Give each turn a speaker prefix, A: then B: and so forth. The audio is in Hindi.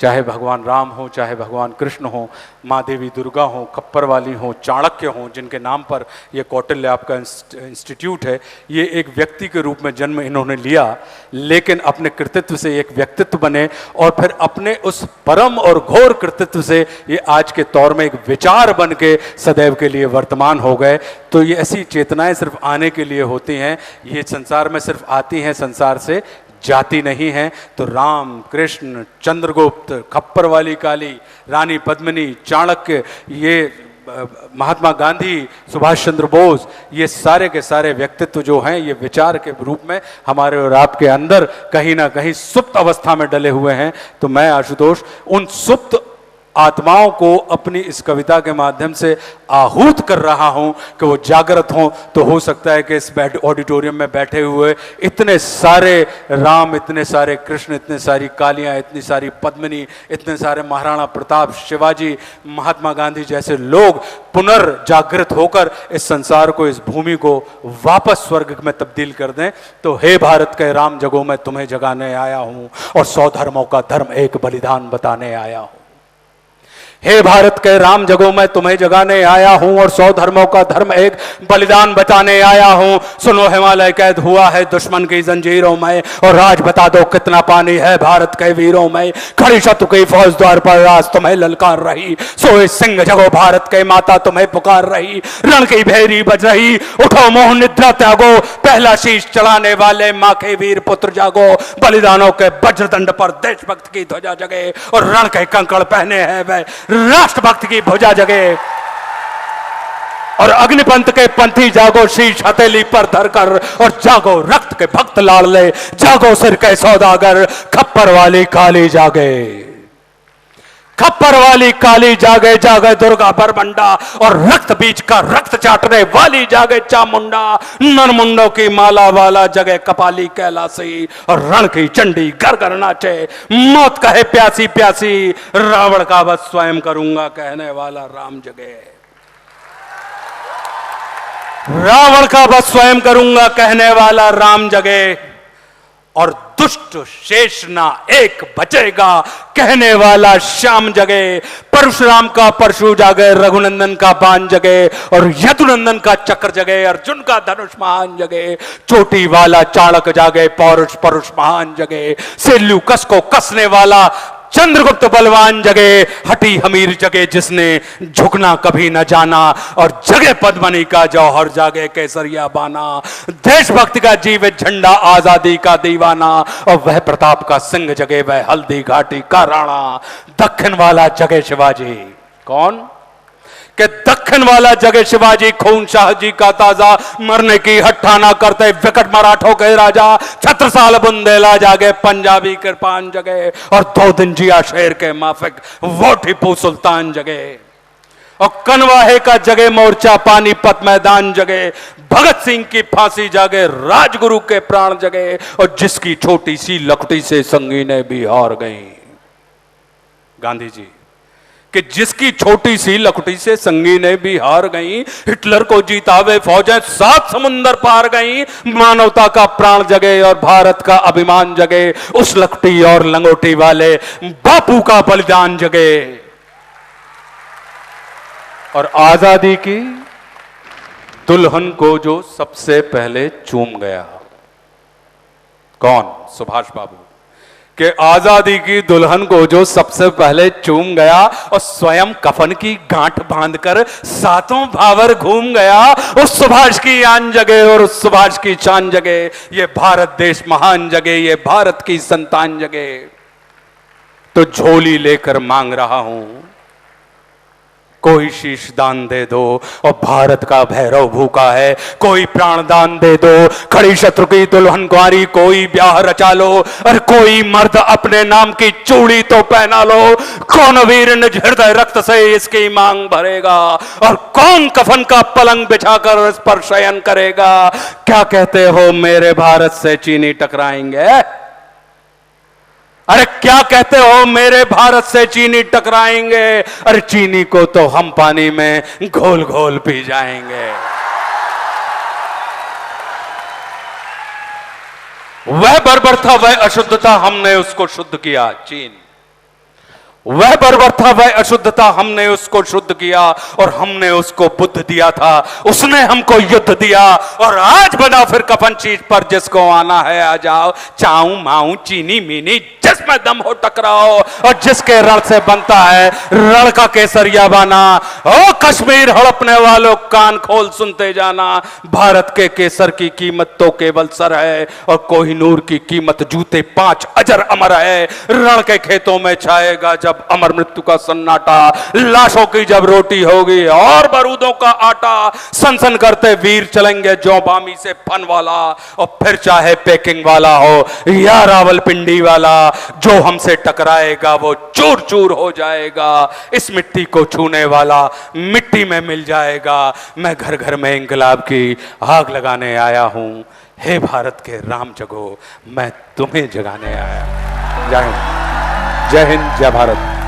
A: चाहे भगवान राम हो, चाहे भगवान कृष्ण हो, माँ देवी दुर्गा हो, खप्पर वाली हो, चाणक्य हो, जिनके नाम पर ये कौटिल्य आपका इंस्टीट्यूट है, ये एक व्यक्ति के रूप में जन्म इन्होंने लिया, लेकिन अपने कृतित्व से एक व्यक्तित्व बने और फिर अपने उस परम और घोर कृतित्व से ये आज के तौर में एक विचार बन के सदैव के लिए वर्तमान हो गए। तो ये ऐसी चेतनाएं सिर्फ आने के लिए होती हैं, ये संसार में सिर्फ आती हैं, संसार से जाति नहीं है। तो राम, कृष्ण, चंद्रगुप्त, खप्पर वाली काली, रानी पद्मिनी, चाणक्य, ये महात्मा गांधी, सुभाष चंद्र बोस, ये सारे के सारे व्यक्तित्व जो हैं ये विचार के रूप में हमारे और आपके अंदर कहीं ना कहीं सुप्त अवस्था में डले हुए हैं। तो मैं आशुतोष उन सुप्त आत्माओं को अपनी इस कविता के माध्यम से आहूत कर रहा हूं कि वो जागृत हों। तो हो सकता है कि इस ऑडिटोरियम में बैठे हुए इतने सारे राम, इतने सारे कृष्ण, इतने सारी कालियां, इतनी सारी पद्मिनी, इतने सारे महाराणा प्रताप, शिवाजी, महात्मा गांधी जैसे लोग पुनर्जागृत होकर इस संसार को, इस भूमि को वापस स्वर्ग में तब्दील कर दें। तो हे भारत के राम जगो मैं तुम्हें जगाने आया हूं और 100 धर्मों का धर्म एक बलिदान बताने आया हूं। हे भारत के राम जगो मैं तुम्हें जगाने आया हूं और 100 धर्मों का धर्म एक बलिदान बताने आया हूं। सुनो हिमालय कैद हुआ है दुश्मन की जंजीरों में और राज बता दो कितना पानी है भारत के वीरों में। खड़ी शत्रु की फौज द्वार पर राज तुम्हें ललकार रही, सोए सिंह जगो भारत के माता तुम्हें पुकार रही। रण की भेरी बज रही, उठो मोह निद्रा त्यागो, पहला शीश चढ़ाने वाले माँ के वीर पुत्र जागो। बलिदानों के वज्रदंड पर देशभक्त की ध्वजा जगे और रण के कंकड़ पहने हैं वे राष्ट्रभक्त की भुजा जगे। और अग्निपंथ के पंथी जागो, शीश हथेली पर धरकर और जागो रक्त के भक्त लाडले, जागो सिर के सौदागर, खप्पर वाली काली जागे, खप्पर वाली काली जागे, जागे दुर्गा बरबंडा और रक्त बीज का रक्त चाटने वाली जागे चामुंडा। नरमुंडों की माला वाला जगे कपाली कैलासी और रण की चंडी घर घर नाचे। मौत कहे प्यासी प्यासी, रावण का वध स्वयं करूंगा कहने वाला राम जगे, रावण का वध स्वयं करूंगा कहने वाला राम जगे। और दुष्ट शेष ना एक बचेगा कहने वाला श्याम जगे। परशुराम का परशु जागे, रघुनंदन का बाण जगे और यदुनंदन का चक्र जगे, अर्जुन का धनुष महान जगे। चोटी वाला चाणक्य जागे, पौरुष परुष महान जगे। सेल्यू कस को कसने वाला चंद्रगुप्त बलवान जगे। हटी हमीर जगे जिसने झुकना कभी न जाना और जगे पद्मनी का जौहर जागे केसरिया बाना। देशभक्ति का जीवित झंडा आजादी का दीवाना और वह प्रताप का सिंह जगे, वह हल्दी घाटी का राणा। दक्षिण वाला जगे शिवाजी, कौन कि दक्षिण वाला जगे शिवाजी, खून शाह जी का ताजा, मरने की हट्ठा ना करते विकट मराठों के राजा। छत्रसाल बुंदेला जागे, पंजाबी कृपान जगे और 2 दिन जिया शेर के माफिक वो टीपू सुल्तान जगे। और कनवाहे का जगे मोर्चा, पानीपत मैदान जगे। भगत सिंह की फांसी जागे, राजगुरु के प्राण जगे और जिसकी छोटी सी लकड़ी से संगीनें भी हार गई। गांधी जी कि जिसकी छोटी सी लकड़ी से संगीनें भी हार गई, हिटलर को जीतावे फौजें 7 समुंदर पार गई। मानवता का प्राण जगे और भारत का अभिमान जगे, उस लकड़ी और लंगोटी वाले बापू का बलिदान जगे। और आजादी की दुल्हन को जो सबसे पहले चूम गया, कौन? सुभाष बाबू। कि आजादी की दुल्हन को जो सबसे पहले चूम गया और स्वयं कफन की गांठ बांधकर 7 भावर घूम गया, उस सुभाष की आन जगे और उस सुभाष की शान जगे। ये भारत देश महान जगे, ये भारत की संतान जगे। तो झोली लेकर मांग रहा हूं, कोई शीश दान दे दो और भारत का भैरव भूखा है, कोई प्राण दान दे दो। खड़ी शत्रु की दुल्हन कुंवारी, कोई ब्याह रचा लो और कोई मर्द अपने नाम की चूड़ी तो पहना लो। कौन वीर निज हृदय रक्त से इसकी मांग भरेगा और कौन कफन का पलंग बिछाकर इस पर शयन करेगा। क्या कहते हो मेरे भारत से चीनी टकराएंगे? अरे क्या कहते हो मेरे भारत से चीनी टकराएंगे? अरे चीनी को तो हम पानी में घोल घोल पी जाएंगे। वह बर्बरता, वह अशुद्धता, हमने उसको शुद्ध किया। चीन वह बर्बर था, वह अशुद्ध था, हमने उसको शुद्ध किया और हमने उसको बुद्ध दिया था। उसने हमको युद्ध दिया और आज बना फिर कफन चीज पर, जिसको आना है आ जाओ, चाऊ माऊ चीनी मीनी जिसमें दम हो टकराओ, और जिसके रण से बनता है रण का केसरिया बाना। ओ कश्मीर हड़पने वालों कान खोल सुनते जाना, भारत के केसर की कीमत तो केवल सर है और कोहिनूर की कीमत जूते 5 अजर अमर है। रण के खेतों में छाएगा जब अमर मृत्यु का सन्नाटा, लाशों की जब रोटी होगी और बारूदों का आटा, सनसन करते वीर चलेंगे जो बामी से फन वाला, और फिर चाहे पेकिंग वाला हो या रावलपिंडी वाला, जो हमसे टकराएगा वो चूर चूर हो जाएगा। इस मिट्टी को छूने वाला मिट्टी में मिल जाएगा। मैं घर घर में इंकलाब की आग लगाने आया हूं। हे भारत के राम जगो, मैं तुम्हें जगाने आया। जय हिंद, जय भारत।